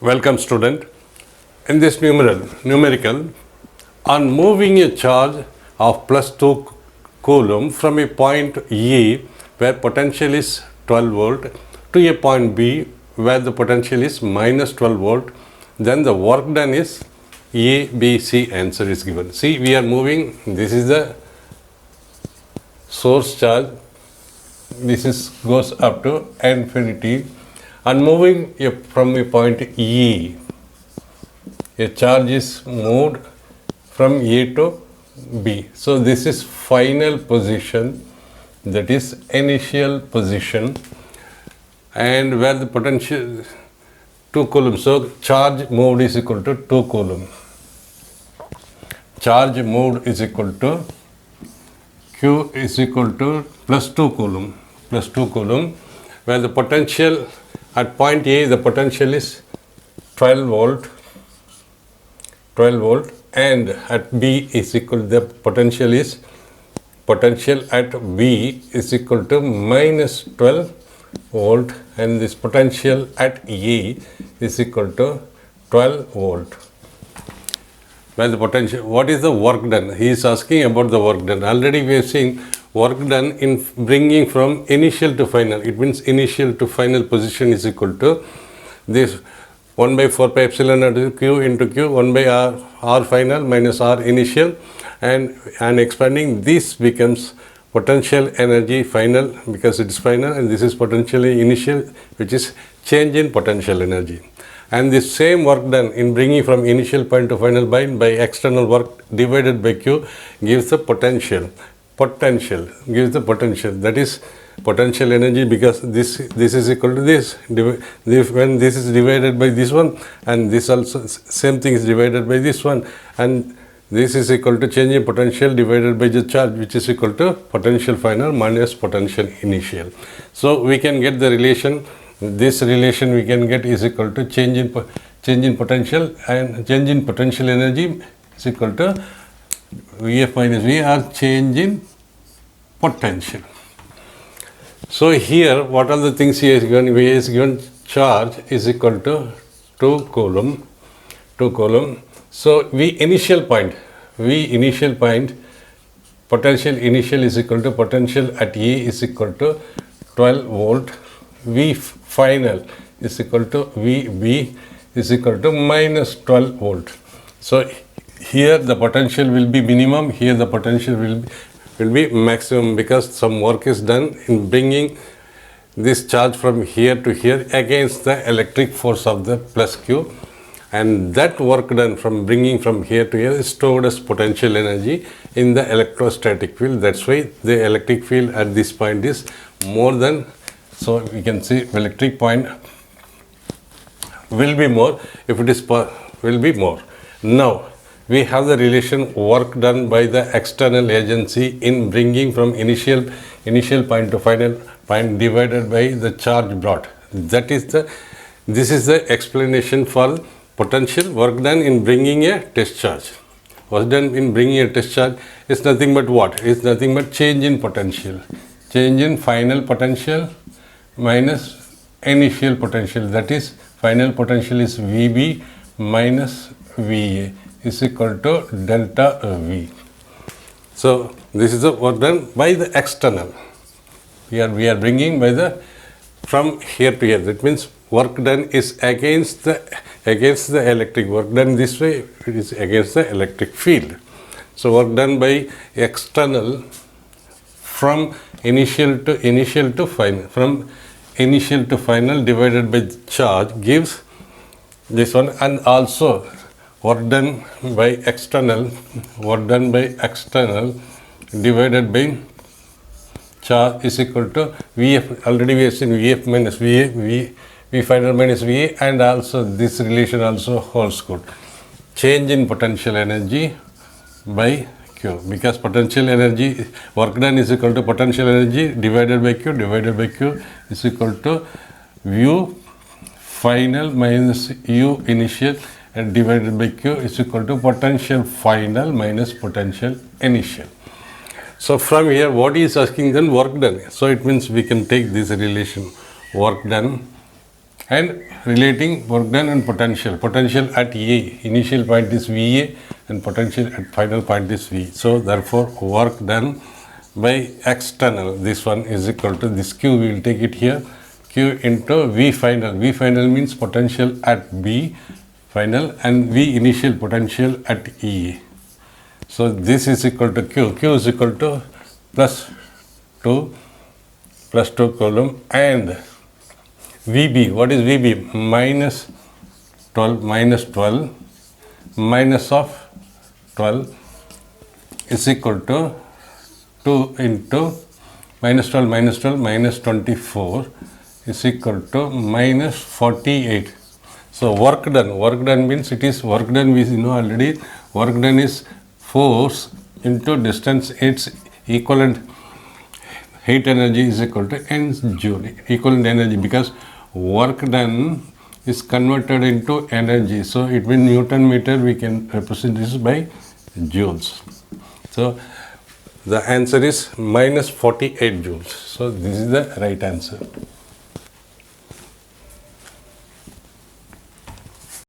Welcome student. In this numerical, on moving a charge of plus 2 coulomb from a point E where potential is 12 volt to a point B where the potential is minus 12 volt, then the work done is A, B, C answer is given. See, we are moving, this is the source charge, this is goes up to infinity, and moving from a point E, a charge is moved from A to B. So this is final position, that is initial position, and where the potential 2 coulomb. So charge moved is equal to 2 coulomb. Charge moved is equal to Q is equal to plus 2 coulomb, where the potential at point A, the potential is 12 volt, and at B is equal, the potential at B is equal to minus 12 volt, and this potential at E is equal to 12 volt. Where the potential, what is the work done? He is asking about the work done. Already we have seen work done in bringing from initial to final. It means initial to final position is equal to this 1 by 4 pi epsilon naught Q into Q, 1 by R final minus R initial, and expanding this becomes potential energy final because it is final, and this is potentially initial, which is change in potential energy. And the same work done in bringing from initial point to final point by external work divided by Q gives the potential. Gives the potential, that is potential energy, because this is equal to this. When this is divided by this one, and this also same thing is divided by this one, and this is equal to change in potential divided by the charge, which is equal to potential final minus potential initial. So we can get the relation. This relation we can get is equal to change in potential, and change in potential energy is equal to Vf minus V, or change in potential. So here, what are the things he has given? He has given charge is equal to 2 coulomb. So V initial point, potential initial is equal to potential at E is equal to 12 volt. V final is equal to VB is equal to minus 12 volt. So here the potential will be minimum, here the potential will be maximum, because some work is done in bringing this charge from here to here against the electric force of the plus Q, and that work done from bringing from here to here is stored as potential energy in the electrostatic field. That's why the electric field at this point is more than, so we can see electric point will be more if it is will be more. Now we have the relation work done by the external agency in bringing from initial point to final point divided by the charge brought. That is this is the explanation for potential work done in bringing a test charge. Was done in bringing a test charge is nothing but what? Is nothing but change in potential. Change in final potential minus initial potential, that is final potential is VB minus VA is equal to delta V. So this is the work done by the external. We are bringing by the from here to here. That means work done is against the electric. Work done this way, it is against the electric field. So work done by external from initial to final, from initial to final divided by charge gives this one, and also work done by external divided by charge is equal to Vf. Already we have seen Vf minus Va, V final minus Va, and also this relation also holds good. Change in potential energy by Q, because potential energy work done is equal to potential energy divided by Q is equal to U final minus U initial, and divided by Q is equal to potential final minus potential initial. So from here, what he is asking then, work done. So it means we can take this relation, work done and relating work done and potential. Potential at A, initial point is VA and potential at final point is V. So therefore work done by external, this one is equal to this Q, we will take it here, Q into V final. V final means potential at B final and V initial potential at E. So this is equal to Q. Q is equal to plus 2 coulomb and VB. What is VB? Minus 12 minus of 12 is equal to 2 into minus 12 minus 24 is equal to minus 48. So work done means it is work done, we know already, work done is force into distance, its equivalent heat energy is equal to N joule, equivalent energy, because work done is converted into energy. So it means Newton meter, we can represent this by joules. So the answer is minus 48 joules. So this is the right answer.